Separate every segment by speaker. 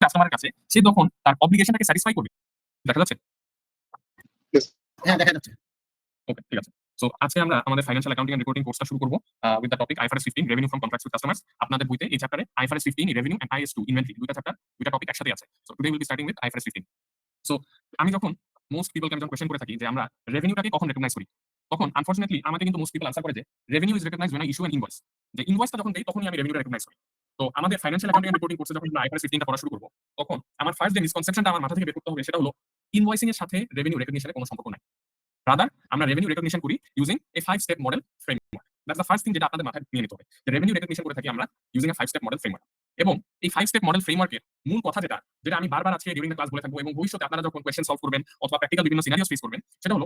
Speaker 1: কাস্টমারের কাছে সে তখন তার অব্লিগেশনটাকে স্যাটিসফাই করবে। দেখা যাচ্ছে?
Speaker 2: Yes.
Speaker 3: হ্যাঁ, দেখা যাচ্ছে।
Speaker 1: ওকে, ঠিক আছে। সো আজকে আমরা আমাদের ফাইন্যান্সিয়াল অ্যাকাউন্টিং এন্ড রিপোর্টিং কোর্সটা শুরু করব with the topic IFRS 15 revenue from contracts with customers. আপনাদের বইতে এই চ্যাপ্টারে IFRS 15 revenue and IS 2 inventory দুইটা চ্যাপ্টার, দুইটা টপিক একসাথে আছে। So today will be starting with IFRS 15। সো আমি যখন মোস্ট পিপলকে আমি যখন কোয়েশ্চেন করে থাকি যে আমরা রেভিনিউটাকে কখন রেকগনাইজ করি, তখন আনফরচুনেটলি আমাকে কিন্তু মোস্ট পিপল আনসার করে যে revenue is recognised when I issue an invoice। যে ইনভয়েসটা যখন দেই তখনই আমি রেভিনিউটা রেকগনাইজ করি। তো আমাদের ফাইন্যান্সিয়াল অ্যাকাউন্টিং এন্ড রিপোর্টিং কোর্সে যখন আমরা IFRS 15 টা পড়া শুরু করব, তখন আমার ফার্স্ট যে মিসকনসেপশনটা আমার মাথা থেকে বের করতে হবে সেটা হলো ইনভয়েসিং এর সাথে রেভিনিউ রেকগনিশনের কোনো সম্পর্ক নাই। রাদার আমরা রেভিনিউ রেকগনিশন করি using a 5 step model framework. That's the first thing যেটা আপনাদের মাথায় নিয়ে নিতে হবে। যে রেভিনিউ রেকগনিশন করে থাকি আমরা using a 5 step model framework. এবং এই 5 স্টেপ মডেল ফ্রেমওয়ার্কের মূল কথা যেটা আমি বারবার আজকে ডিউরিং দ্য ক্লাস বলে থাকবো এবং ভবিষ্যতে আপনারা যখন কোয়েশ্চেন সলভ করবেন অথবা প্র্যাকটিক্যাল বিভিন্ন সিনারিওস ফেস করবেন, সেটা হলো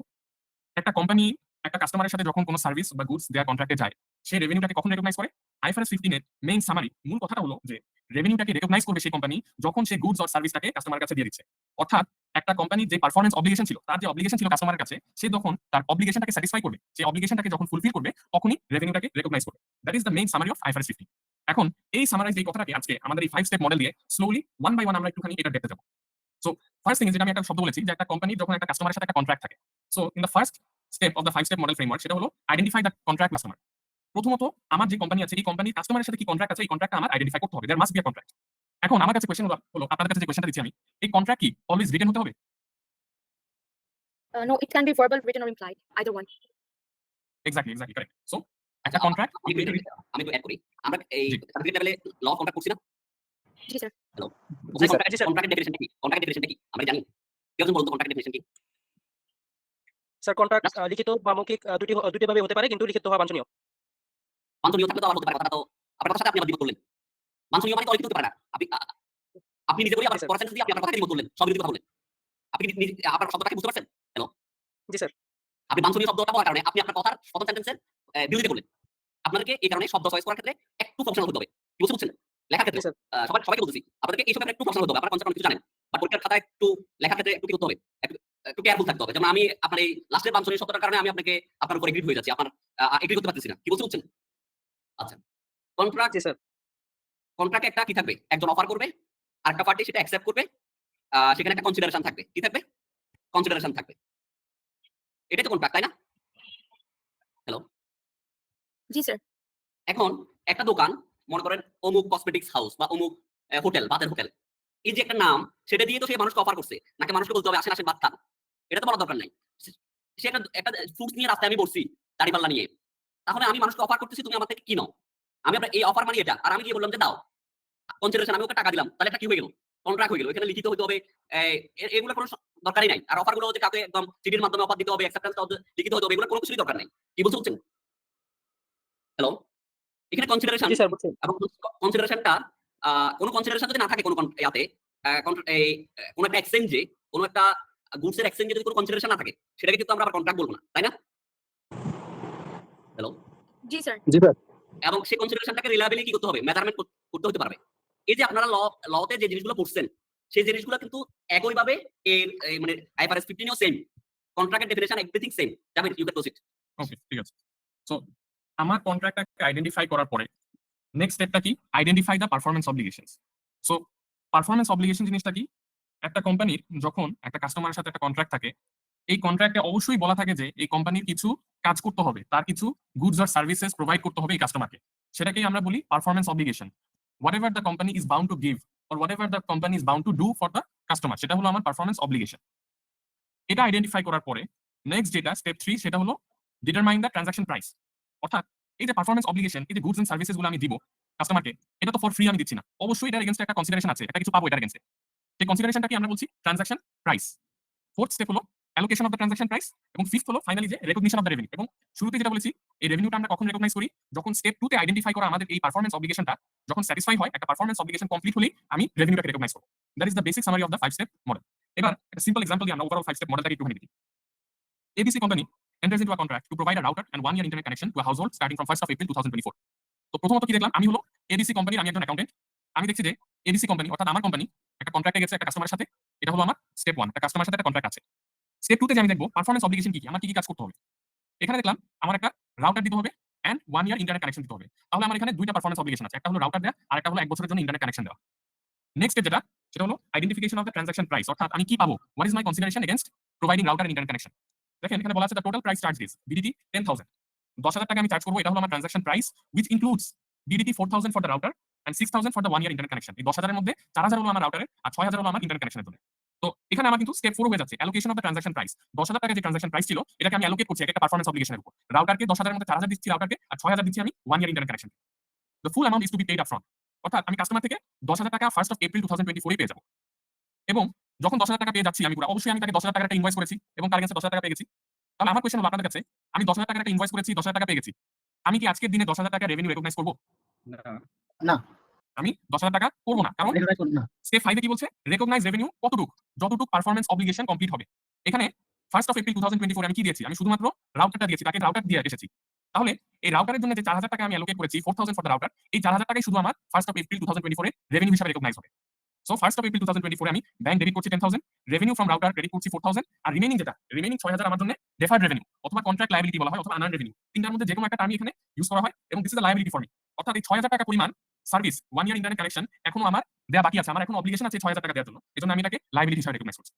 Speaker 1: একটা কোম্পানি একটা কাস্টমারের সাথে যখন কোনো সার্ভিস বা গুডস দেওয়ার কন্ট্রাক্টে যায়, সে রেভিনিউটাকে কখন রেকগনাইজ করে? IFRS 15 এর মেইন সামারি মূল কথাটা হলো যে রেভিনিউটাকে রেকগনাইজ করবে সেই কোম্পানি যখন সে গুডস অর সার্ভিসটাকে কাস্টমারের কাছে দিয়ে দিচ্ছে। অর্থাৎ একটা কোম্পানির যে পারফরম্যান্স অব্লিগেশন ছিল, তার যে অব্লিগেশন ছিল কাস্টমারের কাছে, সে যখন তার অব্লিগেশনটাকে স্যাটিসফাই করবে, সেই অব্লিগেশনটাকে যখন ফুলফিল করবে, তখনই রেভিনিউটাকে রেকগনাইজ করবে। That is the main summary of IFRS 15। এখন এই সামারাইজ এই কথাটাকে আজকে আমাদের এই 5 স্টেপ মডেল দিয়ে স্লোলি ওয়ান বাই ওয়ান আমরা একটুখানি এটা দেখতে যাব। সো ফার্স্ট থিং যেটা আমি একটা শব্দ বলেছি যে একটা কোম্পানি যখন একটা কাস্টমারের সাথে একটা কন্ট্রাক্ট থাকে, so in the first step of the 5 step model framework সেটা হলো আইডেন্টিফাই দ্য কন্ট্রাক্ট কাস্টমার। প্রথমত আমার যে কোম্পানি আছে এই কোম্পানির কাস্টমারের সাথে কি কন্ট্রাক্ট আছে, এই কন্ট্রাক্টটা আমার আইডেন্টিফাই করতে হবে। There must be a contract. এখন আমার কাছে কোয়েশ্চেন হলো আপনাদের কাছে যে কোয়েশ্চেনটা দিচ্ছি আমি, এই কন্ট্রাক্ট কি অলওয়েজ রিটেন হতে হবে?
Speaker 4: No, it can be verbal, written, or implied. Either one.
Speaker 1: Exactly correct. So একটা কন্ট্রাক্ট
Speaker 5: আমি একটু অ্যাড করি। আমরা এই
Speaker 4: জি।
Speaker 5: সার্টিফিকেট লেভেলে ল অফ কন্ট্রাক্ট করছি না?
Speaker 4: জি স্যার।
Speaker 5: হ্যালো।
Speaker 1: জি স্যার।
Speaker 5: কন্ট্রাক্টের ডেফিনিশনটা কি? কন্ট্রাক্টের ডেফিনিশনটা কি? আমরা জানি। কেউ একজন বলুন তো কন্ট্রাক্টের ডেফিনিশন কি?
Speaker 6: স্যার কন্ট্রাক্ট লিখিত বা মৌখিক দুটি ভাবে হতে পারে, কিন্তু লিখিত হওয়া বাঞ্ছনীয়।
Speaker 5: বাঞ্ছনীয় থাকলে তো আবার হতে পারে, কথাটা তো আপনার কথার সাথে আপনি আবার দ্বিমত করলেন। বাঞ্ছনীয় মানে তো অলিখিত হতে পারে না। আপনি নিজে করে আবার পড়ার সেন্স দিয়ে আপনি আপনার কথাকে দ্বিমত করলেন। সব বিরোধী কথা বললেন। আপনি কি আপনার শব্দটাকে বুঝতে পারছেন? হ্যালো।
Speaker 6: জি স্যার।
Speaker 5: আপনি বাঞ্ছনীয় শব্দটা বলার কারণে আপনি আপনার কথার প্রথম সেন্টেন্সের বিরোধিতা করলেন। আপনাদেরকে এই কারণে শব্দ চয়েস করার ক্ষেত্রে একটু প্রফেশনাল হতে হবে। কি বুঝছেন? লেখার ক্ষেত্রে সবাইকে বলতেছি। আপনাদেরকে এই ব্যাপারে একটু প্রফেশনাল হতে হবে। আপনারা কনসেপ্ট অনেক কিছু জানেন। বাট পরীক্ষার খাতায় একটু লেখার ক্ষেত্রে একটু কি করতে হবে? একটু কেয়ারফুল থাকতে হবে। যেমন আমি আপনার এই লাস্টের বাঞ্ছনীয় শব্দটার কারণে আমি আপনাকে আপনার উপর এগ্রি হয়ে যাচ্ছি। আপনার এগ্রি করতে পারতেছি না। কি বুঝছেন? আচ্ছা। কন্ট্রাক্ট
Speaker 6: জি স্যার।
Speaker 5: কন্ট্রাক্টে একটা কি থাকবে? একজন অফার করবে, আরেকটা পার্টি সেটা অ্যাকসেপ্ট করবে। সেখানে একটা কনসিডারেশন থাকবে। কি থাকবে? কনসিডারেশন থাকবে। এটাই তো কন্ট্রাক্ট, তাই না? হ্যালো।
Speaker 4: জি স্যার।
Speaker 5: এখন একটা দোকান মনে করেন অমুক কসমেটিক্স হাউস বা অমুক হোটেল, বাতের হোটেল। এই যে একটা নাম সেটা দিয়ে তো সে মানুষকে অফার করছে। নাকি মানুষকে বলতে হবে আসেন আসেন ভাত খান। এটা তো বলার দরকার নাই। সে একটা ফ্রুটস নিয়ে রাস্তায় আমি বসছি, দাড়িপাল্লা নিয়ে। তাহলে আমি মানুষকে অফার করতেছি তুমি আমার থেকে কিনো। আমি আপনার এই অফার মানে এটা। আর আমি গিয়ে বললাম যে দাও। কনসিডারেশন আমি ওকে টাকা দিলাম। তাহলে এটা কি হয়ে গেল? কন্ট্রাক্ট হয়ে গেল। এখানে লিখিত হইতে হবে। এগুলো কোনো দরকারই নাই। আর অফারগুলো যে কাউকে একদম চিঠির মাধ্যমে অফার দিতে হবে, অ্যাকসেপ্টেন্সটা লিখিত হইতে হবে, এগুলো কোনো কিছুরই দরকার নাই। কি বুঝছেন? হ্যালো। এখানে কনসিডারেশন
Speaker 6: জি স্যার, বুঝছি।
Speaker 5: এবং কনসিডারেশনটা কোনো কনসিডারেশন যদি না থাকে কোনো ইয়াতে কোনো একটা এক্সচেঞ্জে কোনো একটা গুডস এর এক্সচেঞ্জে যদি কোনো কনসিডারেশন না থাকে সেটাকে কিন্তু আমরা আবার কন্ট্রাক্ট বলবো না, তাই না? হ্যালো।
Speaker 4: জি স্যার।
Speaker 6: জি স্যার।
Speaker 5: এবং সেই কনসিডারেশনটাকে রিলায়েবলি কি করতে হবে? মেজারমেন্ট করতে হতে পারবে। এই যে আপনারা লতে যে জিনিসগুলো পড়ছেন সেই জিনিসগুলো কিন্তু একইভাবে এর মানে IFRS 15 এও সেম। কন্ট্রাক্টের definition everything same. Jamil, you can proceed.
Speaker 1: Okay, ঠিক আছে। সো আমার কন্ট্রাক্টটাকে আইডেন্টিফাই করার পরে নেক্সট স্টেপটা কি? Identify the performance obligations. So performance obligation জিনিসটা কি? একটা কোম্পানির যখন একটা কাস্টমারের সাথে একটা কন্ট্রাক্ট থাকে, এই কন্ট্রাক্টে অবশ্যই বলা থাকে যে এই কোম্পানির কিছু কাজ করতে হবে, তার কিছু গুডস অর সার্ভিসেস প্রোভাইড করতে হবে এই কাস্টমারকে। সেটাকেই আমরা বলি performance obligation. Whatever the company is bound to give or whatever the company is bound to do for the customer, সেটা হলো আমার পারফরম্যান্স অব্লিগেশন। এটা আইডেন্টিফাই করার পরে নেক্সট যেটা স্টেপ 3 সেটা হলো ডিটারমাইন দ্য ট্রানজাকশন প্রাইস। অর্থাৎ এই যে পারফরম্যান্স অব্লিগেশন, এই যে গুডস এন্ড সার্ভিসেস গুলো আমি দিব কাস্টমারকে, এটা তো ফর ফ্রি আমি দিচ্ছি না। অবশ্যই এটার এগেইনস্টে একটা কনসিডারেশন আছে, একটা কিছু পাবো এটার এগেইনস্টে। সেই কনসিডারেশনটাকে আমরা বলছি ট্রানজাকশন প্রাইস। ফোর্থ স্টেপ হলো allocation of the transaction price এবং ফিফথ হলো ফাইনালি যে রেকগনিশন অফ দ্য রেভিনিউ। এবং শুরুতে যেটা বলেছি এই রেভিনিউটা আমরা কখন রেকগনাইজ করি? যখন স্টেপ 2 তে আইডেন্টিফাই করা আমাদের এই পারফরম্যান্স অব্লিগেশনটা যখন স্যাটিসফাই হয়, একটা পারফরম্যান্স অব্লিগেশন কমপ্লিট হলেই আমি রেভিনিউটাকে রেকগনাইজ করব। That is the basic summary of the 5 step model. এবার একটা সিম্পল এক্সাম্পল দিয়ে আমরা ওভারঅল 5 স্টেপ মডেলটাকে একটুখানি দেখি। ABC company enters into a contract to provide a router and 1 year internet connection to a household starting from 1st of April 2024. তো প্রথমত কি দেখলাম? আমি হলো ABC কোম্পানির আমি একজন অ্যাকাউন্টেন্ট। আমি দেখছি যে ABC কোম্পানি অর্থাৎ আমার কোম্পানি একটা কন্ট্রাক্টে গেছে একটা কাস্টমারের সাথে। এটা হলো আমার স্টেপ 1, একটা কাস্টমারের সাথে একটা কন্ট্রাক্ট আছে। স্টেপ 2 তে যে আমি দেখব পারফরম্যান্স অব্লিগেশন কি, আমার কি কাজ করতে হবে। এখানে দেখলাম আমার একটা রাউটার দিতে হবে এন্ড 1 ইয়ার ইন্টারনেট কানেকশন দিতে হবে। তাহলে আমার এখানে দুইটা পারফরম্যান্স অব্লিগেশন আছে। একটা হলো রাউটার দেয়া, আরেকটা হলো 1 বছরের জন্য ইন্টারনেট কানেকশন দেওয়া। নেক্সট স্টেপ যেটা সেটা হলো identification of the transaction price, অর্থাৎ আমি কি পাবো, what is my consideration against providing router and internet connection. দেখেন এখানে বলা আছে the total price charge this BDT 10,000, 10,000 টাকা আমি চার্জ করবো, এটা হলো আমার transaction price, which includes BDT 4,000 for the router and 6,000 for the 1 year internet connection. এই 10,000 এর মধ্যে 4,000 হলো আমার রাউটারের আর 6,000 হলো আমার ইন্টারনেট কানেকশনের জন্য। তো এখানে আমার কিন্তু স্টেপ 4 হয়ে যাচ্ছে, allocation of the transaction price. 10,000 টাকা যে ট্রানজাকশন প্রাইস ছিল এটাকে আমি অ্যালোকেট করছি একটা পারফরম্যান্স অব্লিগেশনের উপর। রাউটারকে 10,000 এর মধ্যে 4,000 দিচ্ছি রাউটারকে, আর 6,000 দিচ্ছি আমি 1 year internet connection. The full amount is to be paid upfront, অর্থাৎ আমি কাস্টমার থেকে 10,000 টাকা 1st of April 2024 পেয়ে যাব। এবং যখন 10,000 টাকা পেয়ে যাচ্ছি আমি পুরো, অবশ্যই আমি তাকে 10,000 টাকার একটা ইনভয়েস করেছি এবং তার কাছে 10,000 টাকা পেয়ে গেছি। তাহলে আমার কোয়েশ্চেন হলো আপনাদের কাছে, আমি 10,000 টাকার একটা ইনভয়েস করেছি, 10,000 টাকা পেয়ে গেছি, আমি কি আজকের দিনে 10,000 টাকা রেভিনিউ রেকগনাইজ করব?
Speaker 2: না।
Speaker 1: আমি 10,000 টাকা করব না, কারণ
Speaker 2: রেকগনাইজ করুন না।
Speaker 1: স্টেপ 5 এ কি বলছে, রেকগনাইজ রেভিনিউ কতটুকু, যতটুকু পারফরম্যান্স অব্লিগেশন কমপ্লিট হবে। এখানে 1st of April 2024 আমি কি দিয়েছি, আমি শুধুমাত্র রাউটারটা দিয়েছি, তাকে রাউটার দিয়ে এসেছি। তাহলে এই রাউটারের জন্য যে 4,000 টাকা আমি অ্যালোকেট করেছি, 4,000 ফর দ্য রাউটার, এই 4,000 টাকাই শুধু আমার 1st of April 2024 A revenue হিসেবে রেকগনাইজ হবে। সো 1st of April 2024 এ আমি ব্যাংক ডেবিট করছি 10,000, রেভিনিউ ফ্রম রাউটার ক্রেডিট করছি 4,000, আর রিমেইনিং 6,000 আমার জন্য ডেফার্ড রেভিনিউ অথবা কন্ট্রাক্ট লায়াবিলিটি বলা হয় অথবা আনআর্নড রেভিনিউ, তিনটার মধ্যে যে কোনো একটা টার্মই এখানে ইউজ করা হয় এবং this is the liability for me. অর্থাৎ এই 6,000 টাকা পরিমাণ সার্ভিস 1 ইয়ার ইন্টারনেট কানেকশন এখনো আমার দেয়া বাকি আছে, আমার এখনো অব্লিগেশন আছে 6,000 টাকা দেওয়ার জন্য, এজন্য আমি এটাকে লায়াবিলিটি হিসেবে রেকগনাইজ করছি।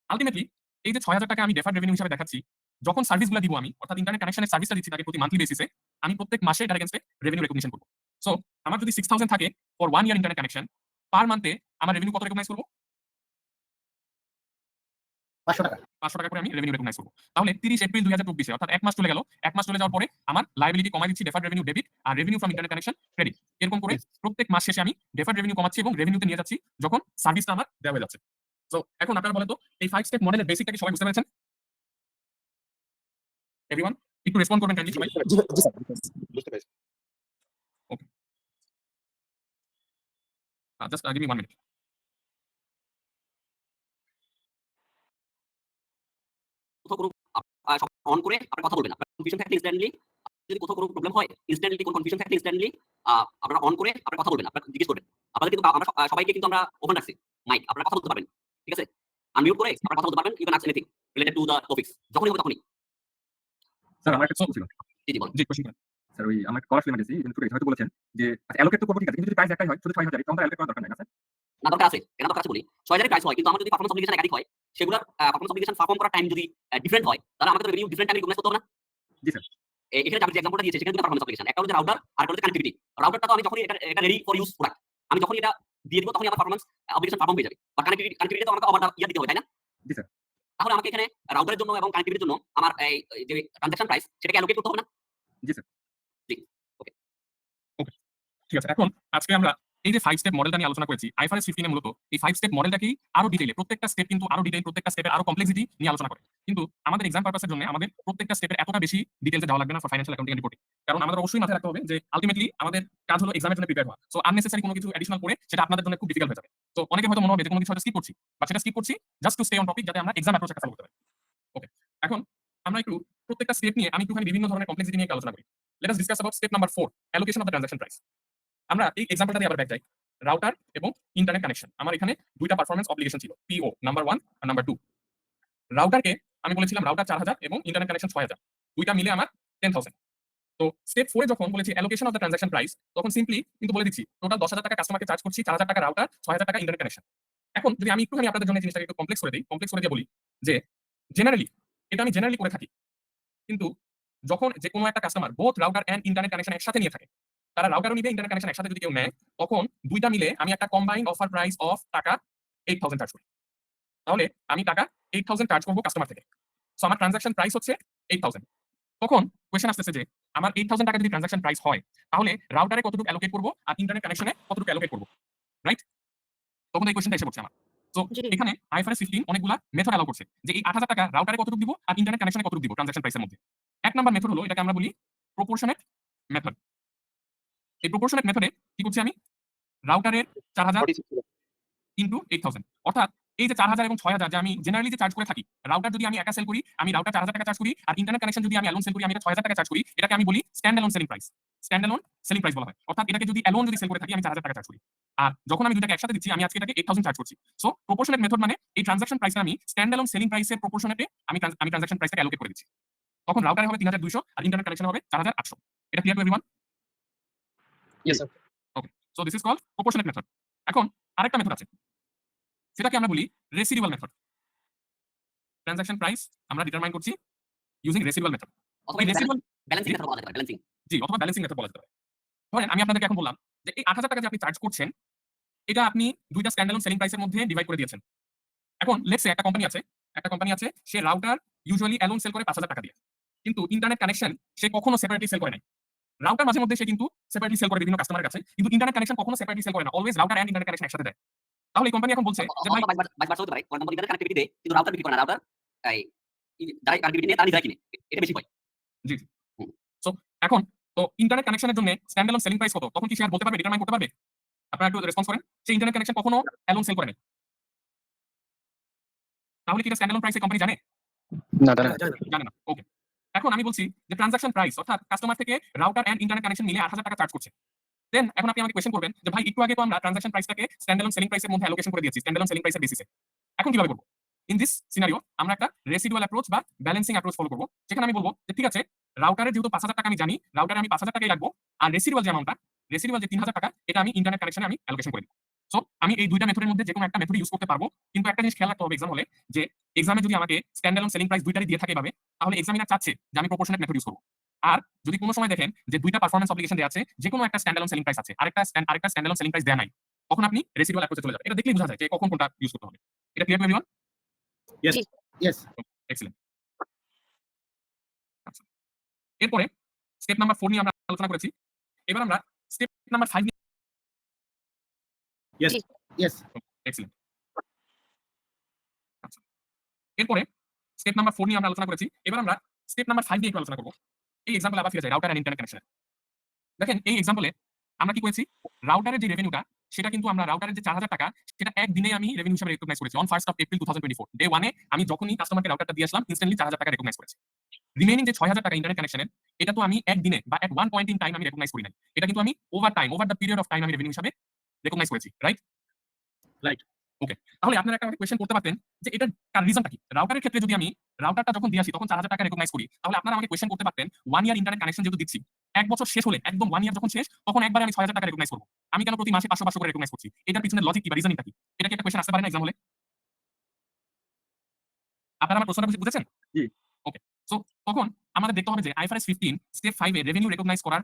Speaker 1: আলটিমেটলি এই যে 6,000 টাকা আমি ডেফার্ড রেভিনিউ হিসেবে দেখাচ্ছি, যখন সার্ভিসগুলো দিব আমি, অর্থাৎ ইন্টারনেট কানেকশনের সার্ভিসটা দিচ্ছি তাকে প্রতি মান্থলি বেসিসে, আমি প্রত্যেক মাসে এটার এগেইনস্টে রেভিনিউ রেকগনিশন করব। সো আমার যদি 6,000 থাকে ফর 1 ইয়ার ইন্টারনেট কানেকশন, পার মান্থে আমার রেভিনিউ কত রেকগনাইজ করব?
Speaker 2: 500 টাকা।
Speaker 1: 500 টাকা করে আমি রেভিনিউ রেকগনাইজ করব। তাহলে 30 এপ্রিল 2024 অর্থাৎ 1 মাস চলে গেল। 1 মাস চলে যাওয়ার পরে আমার লায়াবিলিটি কমাই দিচ্ছি, ডেফার্ড রেভিনিউ ডেবিট আর revenue from internet connection credit. এরকম করে প্রত্যেক মাস শেষে আমি ডেফার্ড রেভিনিউ কমাচ্ছি এবং রেভিনিউতে নিয়ে যাচ্ছি যখন সার্ভিসটা আমার দেওয়া হয়ে যাচ্ছে। সো এখন আপনারা বলেন তো এই 5 স্টেপ মডেলের বেসিকটা কি সবাই বুঝতে পেরেছেন? এভরিওয়ান একটু রেসপন্ড করবেন কাইন্ডলি সবাই।
Speaker 2: জি স্যার, বুঝতে পেরেছি।
Speaker 1: Just give me 1 minute.
Speaker 5: কোথাও কোনো অন করে আপনারা কথা বলবেন। আপনার কনফিউশন থাকলে ইনস্ট্যান্টলি, যদি কোথাও কোনো প্রবলেম হয় ইনস্ট্যান্টলি, কোনো কনফিউশন থাকলে ইনস্ট্যান্টলি আপনারা অন করে আপনারা কথা বলবেন, আপনারা জিজ্ঞেস করবেন। আপনাদের কিন্তু আমরা সবাইকে কিন্তু আমরা ওপেন রাখছি মাইক, আপনারা কথা বলতে পারবেন। ঠিক আছে? আনমিউট করে আপনারা কথা বলতে পারবেন, you can ask anything related to the topics, যখনই হবে তখনই।
Speaker 3: স্যার আমার একটা প্রশ্ন ছিল।
Speaker 5: জি জি বলুন।
Speaker 1: জি কোশ্চেন করেন।
Speaker 3: স্যার ওই আমার কলার ইমার্জেন্সি কিন্তু হয়তো বলেছেন যে আচ্ছা অ্যালোকেট তো করব ঠিক আছে, কিন্তু যদি প্রাইস একটাই হয় শুধু 6,000 তখন অ্যালোকেট করার দরকার নাই না স্যার?
Speaker 5: না দরকার আছে, কেন দরকার আছে বলি। 6,000 এর প্রাইস হয়, কিন্তু আমার যদি পারফরম্যান্স অব্লিগেশন একাধিক হয়, সেগুলোর পারফরম্যান্স অব্লিগেশন পারফর্ম করার টাইম যদি ডিফারেন্ট হয়, তাহলে আমাকে তো রেভিনিউ ডিফারেন্ট টাইমে রিকগনাইজ করতে হবে না?
Speaker 3: জি স্যার।
Speaker 5: এখানে যে এক্সাম্পলটা দিয়েছে সেখানে দুটো পারফরম্যান্স অব্লিগেশন, একটা হচ্ছে রাউটার আর একটা হচ্ছে কানেক্টিভিটি। রাউটারটা তো আমি যখনই এটা রেডি ফর ইউজ প্রোডাক্ট, আমি যখনই এটা দিয়ে দিব তখনই আমার পারফরম্যান্স অব্লিগেশন পারফর্ম হয়ে যাবে। বা কানেক্টিভিটি তো আমাকে আবার ইয়া দিতে হবে, তাই না?
Speaker 3: জি স্যার।
Speaker 5: তাহলে আমাকে এখানে রাউটারের জন্য এবং কানেক্টিভিটির জন্য আমার এই যে ট্রানজাকশন প্রাইস সেটাকে অ্যালোকেট করতে হবে না?
Speaker 3: জি স্যার।
Speaker 5: জি, ওকে।
Speaker 1: ঠিক আছে, এখন আজকে আমরা এই যে 5 স্টেপ মডেলটা নিয়ে আলোচনা করেছি, IFRS 15 এ মূলত এই 5 স্টেপ মডেলটাকেই আরো ডিটেইলে, প্রত্যেকটা স্টেপ কিন্তু আরো ডিটেইল, প্রত্যেকটা স্টেপের আরো কমপ্লেক্সিটি নিয়ে আলোচনা করে। কিন্তু আমাদের এক্সাম পারপাসের জন্য আমাদের প্রত্যেকটা স্টেপের এতটা বেশি ডিটেইলসে যাওয়া লাগবে না for financial accounting and reporting. কারণ আমাদের অবশ্যই মাথায় রাখতে হবে যে আলটিমেটলি আমাদের কাজ হলো এক্সামের জন্য প্রিপেয়ার হওয়া। সো আননেসেসারি কোনো কিছু এডিশনাল করে সেটা আপনাদের জন্য খুব ডিফিকাল্ট হয়ে যাবে। তো অনেকে হয়তো মনে হবে যে কোনো কিছু হয়তো স্কিপ করছি, বা সেটা স্কিপ করছি just to stay on topic, যাতে আমরা এক্সাম অ্যাপ্রোচ একটা ফলো করতে পারি। ওকে, এখন আমরা একটু প্রত্যেকটা স্টেপ নিয়ে আমি একটুখানি বিভিন্ন ধরনের কমপ্লেক্সিটি নিয়ে আলোচনা করি। Let us discuss about step number 4, allocation of the transaction price. আমরা এই এক্সাম্পলটা দিয়ে আবার ব্যাক যাই। রাউটার এবং ইন্টারনেট কানেকশন, আমার এখানে দুইটা পারফরম্যান্স অব্লিগেশন ছিল, পিও নাম্বার 1 আর নাম্বার 2। রাউটারকে আমি বলেছিলাম রাউটার 4,000 এবং ইন্টারনেট কানেকশন 6,000, দুইটা মিলে আমার 10,000। তো স্টেপ 4 এ যখন বলেছি allocation of the transaction price, তখন সিম্পলি কিন্তু বলে দিচ্ছি টোটাল 10,000 টাকা কাস্টমারকে চার্জ করছি, 4,000 টাকা রাউটার, 6,000 টাকা ইন্টারনেট কানেকশন। এখন যদি আমি একটুখানি আপনাদের জন্য জিনিসটাকে একটু কমপ্লেক্স করে দিই, কমপ্লেক্স করে দিয়ে বলি যে জেনারেলি, এটা আমি জেনারেলি করে থাকি, কিন্তু যখন যে কোনো একটা customer both router and internet connection একসাথে নিয়ে থাকে, তারা রাউটারও নিবে, ইন্টারনেট কানেকশন একসাথে যদি কেউ নেয়, তখন দুইটা মিলে আমি একটা কম্বাইন্ড অফার প্রাইস অফ টাকা 8,000 চার্জ করি। তাহলে আমি টাকা 8,000 চার্জ করব কাস্টমার থেকে। সো আমার ট্রানজাকশন প্রাইস হচ্ছে 8,000। তখন কোয়েশ্চেন আসতেছে যে আমার 8,000 টাকা যদি ট্রানজাকশন প্রাইস হয়, তাহলে রাউটারে কতটুকু অ্যালোকেট করব আর ইন্টারনেট কানেকশনে কতটুকু অ্যালোকেট করব, রাইট? তখন এই কোয়েশ্চেনটা এসে পড়ছে আমার। সো
Speaker 4: জি।
Speaker 1: এখানে IFRS 15 অনেকগুলা মেথড অ্যালাউ করছে যে এই 8,000 টাকা রাউটারে কতটুকু দিব আর ইন্টারনেট কানেকশনে কতটুকু দিব ট্রানজাকশন প্রাইসের মধ্যে। এক নাম্বার মেথড হলো, এটাকে আমরা বলি প্রপোর্শনেট মেথড। এই প্রপোর্শনেট মেথডে কি করছি আমি, রাউটারের 4,000 ইনটু 8,000, অর্থাৎ এই যে 4,000 এবং 6,000 যে আমি জেনারেলি যে চার্জ করে থাকি, রাউটার যদি আমি একা সেল করি, আমি রাউটার 4,000 টাকা চার্জ করি, আর ইন্টারনেট কানেকশন যদি আমি অ্যালোন সেল করি, আমি এটা 6,000 টাকা চার্জ করি, এটাকে আমি বলি stand alone selling price. Stand alone selling price বলা হয়, অর্থাৎ এটাকে যদি অ্যালোন যদি সেল করে থাকি আমি 4,000 টাকা চার্জ করি, আর যখন আমি দুটাকে একসাথে দিচ্ছি আমি আজকে এটাকে 8,000 চার্জ করছি। সো প্রপোর্শনেট মেথড মানে এই ট্রানজাকশন প্রাইসটা আমি স্ট্যান্ড অ্যালোন সেলিং প্রাইসের প্রপোর্শনেটে আমি ট্রানজাকশন প্রাইসটাকে অ্যালোকেট করে দিচ্ছি। তখন রাউটারে হবে 3,200 আর ইন্টারনেট কানেকশন হবে 4,800। এটা clear to everyone?
Speaker 2: Yes sir.
Speaker 1: Okay, so this is called proportionate method. এখন আরেকটা মেথড আছে, সেটাকে আমরা বলি রেসিডিউয়াল মেথড। ট্রানজাকশন প্রাইস আমরা ডিটারমাইন করছি ইউজিং রেসিডিউয়াল মেথড।
Speaker 5: অথবা
Speaker 1: এই রেসিডিউয়াল
Speaker 5: ব্যালেন্সিং মেথড বলা যেতে পারে, ব্যালেন্সিং।
Speaker 1: জি, অথবা ব্যালেন্সিং মেথড বলা যেতে পারে। ধরেন আমি আপনাদেরকে এখন বললাম যে এই ৮,০০০ টাকা যে আপনি চার্জ করছেন, এটা আপনি ২টা স্ট্যান্ডালোন সেলিং প্রাইসের মধ্যে ডিভাইড করে দিয়েছেন। এখন লেটস সে একটা কোম্পানি আছে, সে রাউটার ইউজুয়ালি অ্যালোন সেল করে ৫,০০০ টাকা দিয়ে। কিন্তু ইন্টারনেট কানেকশন সে কখনো সেপারেটলি সেল করে নাই। রাউটার মাঝে মধ্যে সে কিন্তু সেপারেটলি সেল করে বিভিন্ন কাস্টমারের কাছে, কিন্তু ইন্টারনেট কানেকশন কখনো সেপারেটলি সেল করে না। Always router and internet connection একসাথে দেয়। তাহলে এই কোম্পানি এখন বলছে যে ভাই
Speaker 5: অথবা ভাইস ভার্সা হতে পারে। ফর এক্সাম্পল ইন্টারনেট কানেক্টিভিটি দেয় কিন্তু রাউটার বিক্রি করে না। রাউটার যারা কানেক্টিভিটি নিয়ে তারা নিজেরা কিনে। এটা বেশি হয়।
Speaker 1: জি। সো এখন তো ইন্টারনেট কানেকশনের জন্য স্ট্যান্ডালোন সেলিং প্রাইস কত? তখন কি সে আর বলতে পারবে, ডিটারমাইন করতে পারবে? আপনারা একটু রেসপন্স করেন। সে ইন্টারনেট কানেকশন কখনো অ্যালোন সেল করে নাই। তাহলে কি এটা স্ট্যান্ডালোন প্রাইস কোম্পানি জানে?
Speaker 2: না জানে না।
Speaker 1: জানে না। ওকে। এখন আমি বলছি যে ট্রানজাকশন প্রাইস অর্থাৎ কাস্টমার থেকে রাউটার এন্ড ইন্টারনেট কানেকশন মিলে ৮,০০০ টাকা চার্জ করছে। দেন এখন আপনি আমাকে কোয়েশ্চেন করবেন যে ভাই একটু আগে তো আমরা ট্রানজাকশন প্রাইসটাকে স্ট্যান্ডালোন সেলিং প্রাইসের মধ্যে অ্যালোকেশন করে দিয়েছি স্ট্যান্ডালোন সেলিং প্রাইসের বেসিসে। এখন কিভাবে করব? ইন দিস সিনারিও আমরা একটা রেসিডুয়াল অ্যাপ্রোচ বা ব্যালেন্সিং অ্যাপ্রোচ ফলো করব। যেখানে আমি বলব যে ঠিক আছে, রাউটারের যেহেতু ৫,০০০ টাকা আমি জানি, রাউটারে আমি ৫,০০০ টাকাই রাখবো। আর রেসিডুয়াল যে অ্যামাউন্টটা, রেসিডুয়াল যে ৩,০০০ টাকা, এটা আমি ইন্টারনেট কানেকশনে আমি অ্যালোকেশন করে দিব। সো আমি এই দুইটা মেথডের মধ্যে যেকোনো একটা মেথড ইউজ করতে পারবো। কিন্তু একটা জিনিস খেয়াল রাখতে হবে এক্সাম হলে, যে এক্সামে যদি আমাকে স্ট্যান্ডালোন সেলিং প্রাইস দুইটারই দিয়ে থাকে এভাবে, তাহলে এক্সামিনার চাচ্ছে যে আমি প্রপোর্শনেট মেথড ইউজ করব। আর যদি কোনো সময় দেখেন যে দুইটা পারফরম্যান্স অব্লিগেশন দেয়া আছে, যেকোনো একটা স্ট্যান্ডালোন সেলিং প্রাইস আছে, আরেকটা স্ট্যান্ডালোন সেলিং প্রাইস দেয়া নাই, তখন আপনি রেসিডুয়াল অ্যাপ্রোচে চলে যাবেন। এটা দেখলেই বোঝা যায় যে কখন কোনটা ইউজ করতে হবে। এটা clear to everyone?
Speaker 2: Yes.
Speaker 1: Excellent. আচ্ছা। এরপরে স্টেপ নাম্বার 4 নিয়ে আমরা আলোচনা করেছি। এবার আমরা স্টেপ নাম্বার 5 নিয়ে
Speaker 2: ইয়েস।
Speaker 1: এক্সিলেন্ট। আচ্ছা। এরপরে স্টেপ নাম্বার 4 নিয়ে আমরা আলোচনা করেছি। এবার আমরা স্টেপ নাম্বার 5 নিয়ে একটু আলোচনা করব। এই এক্সাম্পলে আবার ফিরে যাই, রাউটার এন্ড ইন্টারনেট কানেকশন। দেখেন এই এক্সাম্পলে আমরা কি করেছি, রাউটারের যে রেভিনিউটা সেটা কিন্তু আমরা রাউটারের যে ৪,০০০ টাকা, সেটা একদিনে আমি রেভিনিউ হিসেবে রেকগনাইজ করেছি on 1st of April 2024। Day 1 এ আমি যখনই কাস্টমারকে রাউটারটা দিয়ে আসলাম, ইনস্ট্যান্টলি ৪,০০০ টাকা রেকগনাইজ করেছি। রিমেইনিং যে ৬,০০০ টাকা ইন্টারনেট কানেকশনের, এটা তো আমি একদিনে বা এট ওয়ান পয়েন্ট ইন টাইম আমি রেকগনাইজ করি নাই। এটা কিন্তু আমি over the period of time আমি রেভিনিউ হিসেবে রেকগনাইজ করেছি, রাইট?
Speaker 2: রাইট।
Speaker 1: ওকে। তাহলে আপনারা একটা কোয়েশ্চেন করতে পারতেন যে এটার রিজনটা কি? রাউটারের ক্ষেত্রে যদি আমি রাউটারটা যখন দিয়ে আসি তখন ৪,০০০ টাকা রেকগনাইজ করি, তাহলে আপনারা আমাকে কোয়েশ্চেন করতে পারতেন 1 ইয়ার ইন্টারনেট কানেকশন যেহেতু দিচ্ছি, ১ বছর শেষ হলে একদম 1 ইয়ার যখন শেষ, তখন একবারে আমি ৬,০০০ টাকা রেকগনাইজ করব। আমি কেন প্রতি মাসে ৫০০ করে রেকগনাইজ করছি? এটার পিছনে লজিক কি বা রিজনিংটা কি? এটা কি একটা কোয়েশ্চেন আসতে পারে না এক্সাম হলে? আপনারা আমার প্রশ্নটা বুঝেছেন?
Speaker 3: জি।
Speaker 1: ওকে। সো তখন আমাদের দেখতে হবে যে IFRS 15 স্টেপ 5 এ রেভিনিউ রেকগনাইজ করার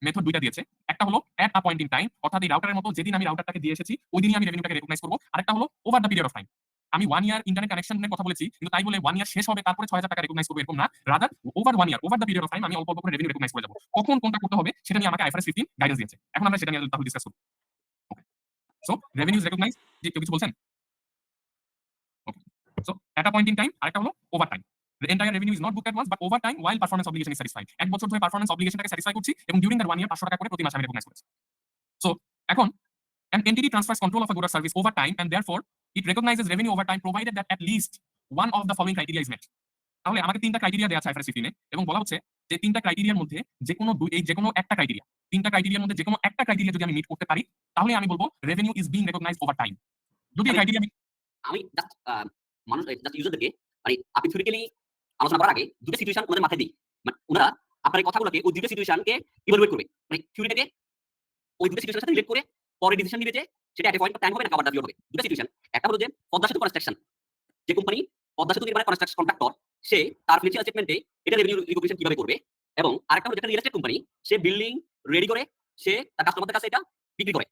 Speaker 1: মেথড দুইটা দিয়েছে। একটা হলো এট আ পয়েন্ট ইন টাইম, অর্থাৎ এই রাউটারের মতো যেদিন আমি রাউটারটাকে দিয়ে এসেছি ওই দিনই আমি রেভিনিউটাকে রেকগনাইজ করব। আরেকটা হলো over the period of time. আমি 1 ইয়ার ইন্টারনেট কানেকশনের কথা বলেছি, কিন্তু তাই বলে 1 ইয়ার শেষ হবে তারপরে ৬,০০০ টাকা রেকগনাইজ করব এরকম না। Rather over 1 year, over the period of time আমি অল্প অল্প করে রেভিনিউ রেকগনাইজ করে যাব। কখন কোনটা করতে হবে সেটা নিয়ে আমাকে IFRS 15 গাইডেন্স দিয়েছে। এখন আমরা সেটা নিয়ে তাহলে ডিসকাস করব। Okay. So revenue is recognise, জি কেউ কিছু বলছেন? Okay. So at a point in time, আরেকটা হলো over time. The entire revenue is not booked at once but over time while performance obligation is satisfied. ১ বছর ধরে performance অব্লিগেশনটাকে satisfy করছি এবং ডিউরিং দ্যাট 1 ইয়ার ৫০০ টাকা করে প্রতি মাসে আমি রেকগনাইজ করেছি। সো এখন an entity transfers control of a good or service over time and therefore it recognizes revenue over time provided that at least one of the following criteria is met. তাহলে আমাকে ৩টা criteria দেয়া আছে IFRS 15 এ এবং বলা হচ্ছে যে 3টা ক্রাইটেরিয়ার মধ্যে যেকোনো একটা ক্রাইটেরিয়া, 3টা ক্রাইটেরিয়ার মধ্যে যেকোনো একটা ক্রাইটেরিয়া যদি আমি মিট করতে পারি, তাহলে আমি বলবো revenue is being recognized over time. যদি এই ক্রাইটেরিয়া
Speaker 5: আমি জাস্ট মানুষ জাস্ট ইউজারদেরকে মানে আপনি থিওরিটিক্যালি আলোচনা করার আগে দুটো সিচুয়েশন ওনাদের মাথায় দিই। মানে ওনারা আপনার এই কথাগুলোকে ওই দুটো সিচুয়েশনকে ইভালুয়েট করবে। মানে থিওরিটাকে ওই দুটো সিচুয়েশনের সাথে রিলেট করে পরে ডিসিশন নিবে যে সেটা এট এ পয়েন্ট টাইম হবে না কভার দ্য পিরিয়ড হবে। দুটো সিচুয়েশন, একটা হলো যে পদ্মা সেতু কনস্ট্রাকশন, যে কোম্পানি পদ্মা সেতু নির্মাণের কনস্ট্রাকশন কন্ট্রাক্টর, সে তার ফিনান্সিয়াল স্টেটমেন্টে এটা রেভিনিউ রিকগনিশন কিভাবে করবে, এবং আরেকটা হলো যেটা রিয়েল এস্টেট কোম্পানি, সে বিল্ডিং রেডি করে সে তার কাস্টমারদের কাছে এটা বিক্রি করে।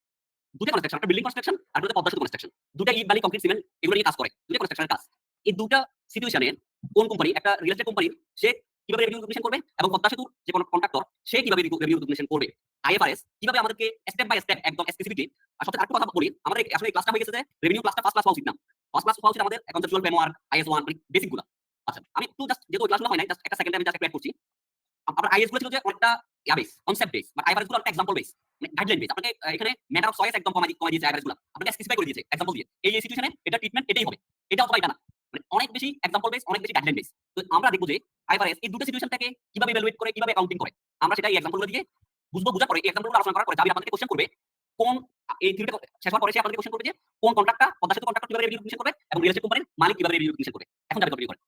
Speaker 5: দুটো কনস্ট্রাকশন, একটা বিল্ডিং কনস্ট্রাকশন আর একটা পদ্মা সেতু কনস্ট্রাকশন, দুটো ইট বালি কংক্রিট সিমেন্ট এগুলো নিয়ে কাজ করে, দুটো কনস্ট্রাকশনের কাজ। এই দুটো সিচুয়েশনে কোন কোম্পানি, একটা রিয়েল এস্টেট কোম্পানি সে কিভাবে রেভিনিউ রিকগনিশন করবে এবং পদ্মা সেতুর যে কোনো কন্ট্রাক্টর সে কিভাবে রেভিনিউ রিকগনিশন করবে, IFRS কিভাবে আমাদেরকে স্টেপ বাই স্টেপ একদম স্পেসিফিকলি। আর সাথে আরেকটা কথা বলি, আমাদের আসলে এই ক্লাসটা হয়ে গেছে যে রেভিনিউ ক্লাসটা ফার্স্ট ক্লাস হওয়া উচিত না। ফার্স্ট ক্লাস হওয়া উচিত আমাদের কনসেপচুয়াল ফ্রেমওয়ার্ক, IS1 মানে বেসিকগুলো। আচ্ছা আমি একটু জাস্ট যেহেতু ক্লাসগুলো হয় নাই, জাস্ট একটা সেকেন্ডে আমি জাস্ট ক্লিয়ার করছি। আপনার IS গুলো ছিল যে অনেকটা base, concept base, but IFRS গুলো একটা এক্সাম্পল বেস, মানে গাইডলাইন বেস। আপনাকে এখানে ম্যাটার অফ চয়েস একদম কমাই দিয়েছে IFRS গুলো, আপনাকে স্পেসিফাই করে দিয়েছে এক্সাম্পল দিয়ে, এই সিচুয়েশনে এটা ট্রিটমেন্ট এটাই হবে, এটা অথবা এটা না, মানে অনেক বেশি এক্সাম্পল বেস, অনেক বেশি গাইডলাইন বেস। তো আমরা দেখব যে IFRS এই দুটো সিচুয়েশনটাকে কিভাবে ইভালুয়েট করে, কিভাবে অ্যাকাউন্টিং করে, আমরা সেটা এই এক্সাম্পলগুলো দিয়ে বুঝবো। বুঝার পরে এই এক্সাম্পলগুলো আলোচনা করার পরে যাবে আপনাদেরকে কোশ্চেন করবে কোন এই থিওরিটা শেষ হওয়ার পরে সে আপনাদেরকে কোশ্চেন করবে যে কোন কন্ট্রাক্টটা পদ্মা সেতু কন্ট্রাক্টর কিভাবে রেভিনিউ রিকগনিশন করবে এবং রিয়েল এস্টেট কোম্পানির মালিক কিভাবে রেভিনিউ রিকগনিশন করবে। এখন যাবে টপিক করে।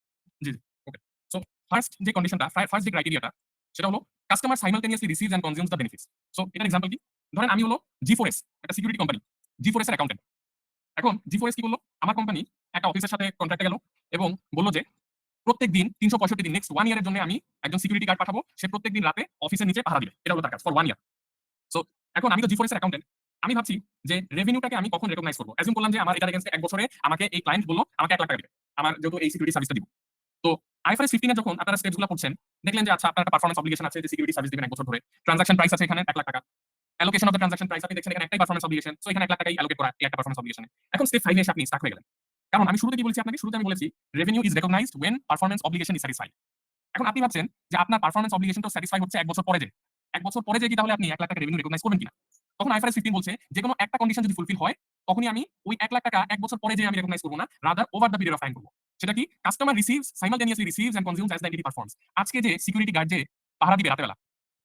Speaker 1: জি, ওকে। সো ফার্স্ট যে কন্ডিশনটা, ফার্স্ট যে ক্রাইটেরিয়াটা, সেটা হলো customer simultaneously receives and consumes the benefits. So এটার এক্সাম্পল কি? ধরেন আমি হলো G4S, একটা সিকিউরিটি কোম্পানি, G4S এর অ্যাকাউন্টেন্ট। এখন G4S কি বললো আমার কোম্পানি একটা অফিসের সাথে কন্ট্রাক্টে গেল এবং বলল যে প্রত্যেকদিন 365 দিন নেক্সট 1 ইয়ারের জন্য আমি একজন সিকিউরিটি গার্ড পাঠাবো, সে প্রত্যেকদিন রাতে অফিসের নিচে পাহারা দিবে। এটা হলো তার কাজ ফর 1 ইয়ার। সো এখন আমি তো G4S এর অ্যাকাউন্টেন্ট, আমি ভাবছি যে রেভিনিউটাকে আমি কখন রেকগনাইজ করব। অ্যাজিউম করলাম যে আমার এটার এগেইনস্টে 1 বছরে আমাকে এই ক্লায়েন্ট বলল আমাকে 1 লাখ টাকা দিবে, আমার যেহেতু এই সিকিউরিটি সার্ভিসটা দিব। তো IFRS 15 এ যখন আপনারা স্টেপসগুলো পড়ছেন, দেখলেন যে আচ্ছা আপনার একটা পারফরম্যান্স অব্লিগেশন আছে যে সিকিউরিটি সার্ভিস দিবেন 1 বছর ধরে। ট্রানজাকশন প্রাইস আছে এখানে 1 লাখ টাকা। Allocation of the transaction price আপনি দেখছেন এখানে একটাই পারফরম্যান্স অব্লিগেশন। সো এখানে 1 লাখ টাকাই অ্যালোকেট করা এই একটা পারফরম্যান্স অব্লিগেশনে। এখন স্টেপ 5 এ এসে আপনি স্টাক হয়ে গেলেন। কারণ আমি শুরুতে কি বলেছি আপনাকে? শুরুতে আমি বলেছি revenue is recognised when performance obligation is satisfied. এখন আপনি ভাবছেন যে আপনার পারফরম্যান্স অব্লিগেশনটা স্যাটিসফাই হচ্ছে 1 বছর পরে যে। 1 বছর পরে যে কি তাহলে আপনি 1 লাখ টাকা রেভিনিউ রেকগনাইজ করবেন কিনা? তখন IFRS 15 বলছে যেকোনো একটা কন্ডিশন যদি ফুলফিল হয় তখনই আমি ওই 1 লাখ টাকা 1 বছর পরে যে আমি রেকগনাইজ করব না, rather over the period of time করব। সেটা কি? Customer receives simultaneously receives and consumes as the entity performs. আজকে যে সিকিউরিটি গার্ড যে পাহারা দিবে রাতের বেলা,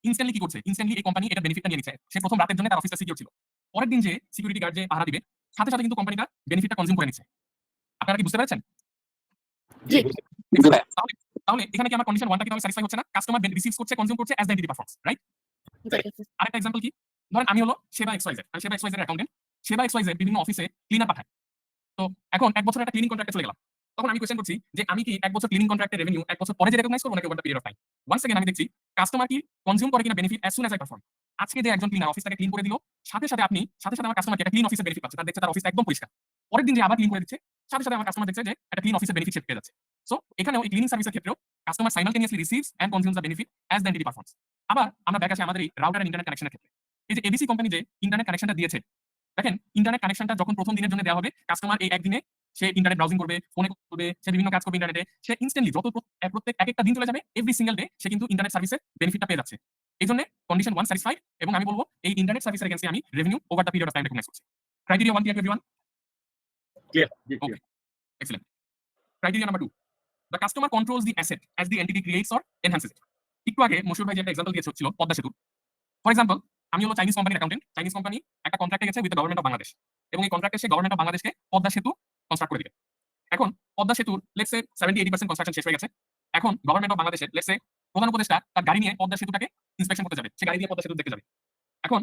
Speaker 1: ইনস্ট্যান্টলি কি করছে? ইনস্ট্যান্টলি এই কোম্পানি এটা বেনিফিটটা নিয়ে নিচ্ছে। সে প্রথম রাতের জন্য তার অফিসটা সিকিউর ছিল। পরের দিন যে সিকিউরিটি গার্ড যে পাহারা দিবে, সাথে সাথে কিন্তু কোম্পানিটা বেনিফিটটা কনজিউম করে নিচ্ছে। আপনারা কি বুঝতে পেরেছেন?
Speaker 4: জি।
Speaker 1: তাহলে তাহলে এখানে কি আমার কন্ডিশন 1টা কি তাহলে স্যাটিসফাই হচ্ছে না? কাস্টমার রিসিভস করছে, কনজিউম করছে as the entity performs, right?
Speaker 4: Exactly.
Speaker 1: আরেকটা এক্সাম্পল কি? ধরেন আমি হলো সেবা XYZ, আমি সেবা XYZ এর অ্যাকাউন্টেন্ট। সেবা XYZ বিভিন্ন অফিসে ক্লিনার পাঠায়। তো এখন 1 বছরের একটা ক্লিনিং কন্ট্রাক্টে চলে গেলাম। তখন আমি কোয়েশ্চেন করছি যে আমি কি 1 বছর ক্লিনিং কন্ট্রাক্টের রেভিনিউ 1 বছর পরে যে রেকগনাইজ করব নাকি over the period of time? Once again আমি দেখছি কাস্টমার কি কনজিউম করে কিনা benefit as soon as I perform. আজকে যে একজন ক্লিনার অফিসটাকে ক্লিন করে দিল, সাথে সাথে আমার কাস্টমারকে একটা ক্লিন অফিসের বেনিফিট পাচ্ছে। তার দেখছে তার অফিসটা একদম পরিষ্কার। পরের দিন যে আবার ক্লিন করে দিচ্ছে, সাথে সাথে আমার কাস্টমার দেখছে যে একটা ক্লিন অফিসের বেনিফিট সে পেয়ে যাচ্ছে। সো এখানেও এই ক্লিনিং সার্ভিসের ক্ষেত্রেও customer simultaneously receives and consumes the benefit as the entity performs. আবার আমরা ব্যাক আসি আমাদের এই রাউটার এন্ড ইন্টারনেট কানেকশনের ক্ষেত্রে। এই যে ABC কোম্পানি যে ইন্টারনেট কানেকশনটা দিয়েছে, দেখেন ইন্টারনেট কানেকশনটা যখন প্রথম দিনের জন্য দেওয়া হবে, কাস্টমার এই একদিনে সে ইন্টারনেট ব্রাউজিং করবে, ফোনে করবে, সে বিভিন্ন কাজ করবে ইন্টারনেটে। সে ইনস্ট্যান্টলি প্রত্যেক একটা দিন চলে যাবে, এভরি সিঙ্গেল ডে সে কিন্তু ইন্টারনেট সার্ভিসের বেনিফিটটা পেয়ে যাচ্ছে। এইজন্য কন্ডিশন 1 স্যাটিসফাইড এবং আমি বলবো এই ইন্টারনেট সার্ভিসের এগেইনস্টে আমি revenue over the period of time recognise করছি। Criteria 1 clear to everyone?
Speaker 3: জি,
Speaker 1: Okay. Excellent. Criteria number 2. The customer controls the asset as the entity creates or enhances it. একটু আগে মশিউর ভাই যে একটা এক্সাম্পল দিয়েছিল পদ্মা সেতু। ফর এক্সাম্পল আমি হলো চাইনিজ কোম্পানির অ্যাকাউন্টেন্ট। চাইনিজ কোম্পানি একটা কন্ট্রাক্টে গেছে with the government of Bangladesh এবং এই কন্ট্রাক্টে সে গভর্নমেন্ট অফ বাংলাদেশকে পদ্মা সেতু কনস্ট্রাক্ট করে দিবে। এখন পদ্মা সেতুর লেটস সে 70-80% কনস্ট্রাকশন শেষ হয়ে গেছে। এখন গভর্নমেন্ট অফ বাংলাদেশের লেটস সে প্রধান উপদেষ্টা তার গাড়ি নিয়ে পদ্মা সেতুটাকে ইন্সপেকশন করতে যাবে। সে গাড়ি দিয়ে পদ্মা সেতু দেখতে যাবে। এখন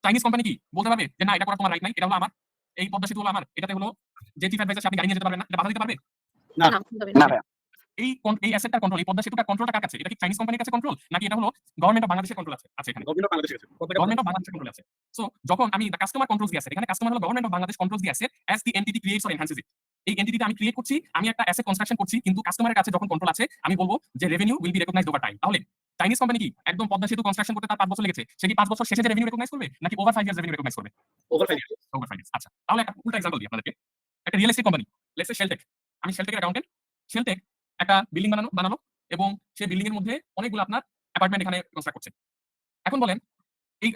Speaker 1: চাইনিজ কোম্পানি কি বলতে পারবে যে না এটা করার তোমার রাইট নাই, এটা হলো আমার, এই পদ্মা সেতু হলো আমার, এটাতে হলো যে চিফ অ্যাডভাইজার আপনি গাড়ি নিয়ে যেতে পারবেন না, এটা বাধা দিতে পারবে?
Speaker 2: না।
Speaker 4: না ভাইয়া।
Speaker 1: এই অ্যাসেটটার কন্ট্রোল, এই পদ্মা সেতুটার কন্ট্রোলটা কার কাছে? এটা কি চাইনিজ কোম্পানির কাছে কন্ট্রোল নাকি এটা হলো গভর্নমেন্ট অফ বাংলাদেশের কন্ট্রোল আছে এখানে?
Speaker 2: গভর্নমেন্ট অফ বাংলাদেশের কাছে।
Speaker 1: গভর্নমেন্ট অফ বাংলাদেশের কন্ট্রোল আছে। সো যখন আমি the customer controls the asset, এখানে কাস্টমার হলো government of Bangladesh controls the asset as the entity creates or enhances it. এই এন্টিটিটা আমি ক্রিয়েট করছি, আমি একটা অ্যাসেট কনস্ট্রাকশন করছি, কিন্তু কাস্টমারের কাছে যখন কন্ট্রোল আছে আমি বলবো যে revenue will be recognised over time. তাহলে চাইনিজ কোম্পানি কি একদম পদ্মা সেতু কনস্ট্রাকশন করতে তার 5 বছর লেগেছে, সে কি 5 বছর শেষে যে রেভিনিউ রেকগনাইজ করবে নাকি ওভার 5 ইয়ার্স রেভিনিউ রেকগনাইজ করবে?
Speaker 2: Over 5 years.
Speaker 1: Over 5 years. আচ্ছা তাহলে একটা উল্টা এক্সাম্পল দিই আপনাদেরকে। একটা real estate company let's say Sheltech. আমি শেলটেকের অ্যাকাউন্টেন্ট। শেলটেক একটা বিল্ডিং বানালো এবং সেই বিল্ডিং এর মধ্যে অনেকগুলো আপনার অ্যাপার্টমেন্ট এখানে কনস্ট্রাক্ট করছে। এখন ধরেন এই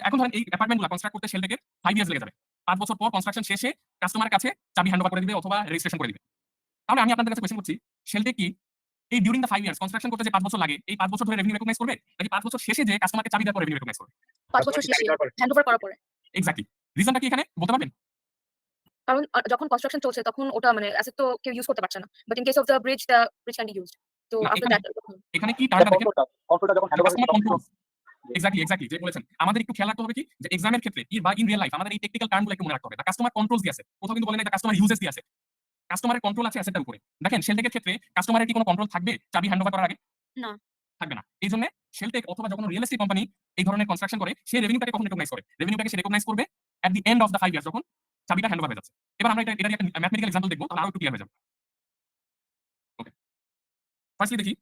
Speaker 1: অ্যাপার্টমেন্টগুলো কনস্ট্রাক্ট করতে শেলটেকের 5 ইয়ার্স লেগে যাবে। 5 বছর পর কনস্ট্রাকশন শেষে কাস্টমারের কাছে চাবি হ্যান্ড ওভার করে দিবে অথবা রেজিস্ট্রেশন করে দিবে। তাহলে আমি আপনাদের কাছে কোয়েশ্চেন করছি, শেলটেক কি এই ডিউরিং দ্য 5 ইয়ার্স কনস্ট্রাকশন করতে যে 5 বছর লাগে, এই 5 বছর ধরে রেভিনিউ রেকগনাইজ করবে নাকি 5 বছর শেষে যে কাস্টমারকে চাবি দেওয়ার পর রেভিনিউ রেকগনাইজ করবে?
Speaker 4: 5 বছর শেষে হ্যান্ড ওভার করার পরে।
Speaker 1: এক্স্যাক্টলি। রিজনটা কি এখানে বলতে পারবেন?
Speaker 4: কারণ যখন কনস্ট্রাকশন চলছে তখন ওটা মানে অ্যাসেট তো কেউ ইউজ করতে পারছে না। But in case of the bridge can be used. তো
Speaker 1: না,
Speaker 4: আফটার দ্যাট
Speaker 1: এখানে কি টার্মটা দেখেন?
Speaker 2: কন্ট্রোলটা যখন hand
Speaker 1: customer control.
Speaker 2: Over
Speaker 1: exactly যে বলেছেন। আমাদের একটু খেয়াল রাখতে হবে কি যে এক্সামের ক্ষেত্রে বা ইন রিয়েল লাইফ আমাদের এই টেকনিক্যাল টার্মগুলো একটু মনে রাখতে হবে। The customer controls the asset. কোথাও কিন্তু বলে না এটা কাস্টমার ইউজেস দি অ্যাসেট। কাস্টমারের কন্ট্রোল আছে অ্যাসেটের উপরে। দেখেন শেলটেকের ক্ষেত্রে কাস্টমারের কি কোনো কন্ট্রোল থাকবে চাবি হ্যান্ড ওভার করার আগে?
Speaker 4: না।
Speaker 1: থাকবে না। এইজন্য শেলটেক অথবা যখন রিয়েল এস্টেট কোম্পানি এই ধরনের কনস্ট্রাকশন করে সে রেভিনিউটাকে কখন রেকগনাইজ করে? রেভিনিউটাকে সে রেকগনাইজ করবে at the end of the 5 years যখন চাবিটা হ্যান্ড ওভার হয়ে যাচ্ছে। এবার আমরা এটার একটা ম্যাথমেটিক্যাল এক্সাম্পল দেখব, তাহলে আরো একটু ক্লিয়ার হয়ে যাবে। ওকে। ফার্স্টলি দেখি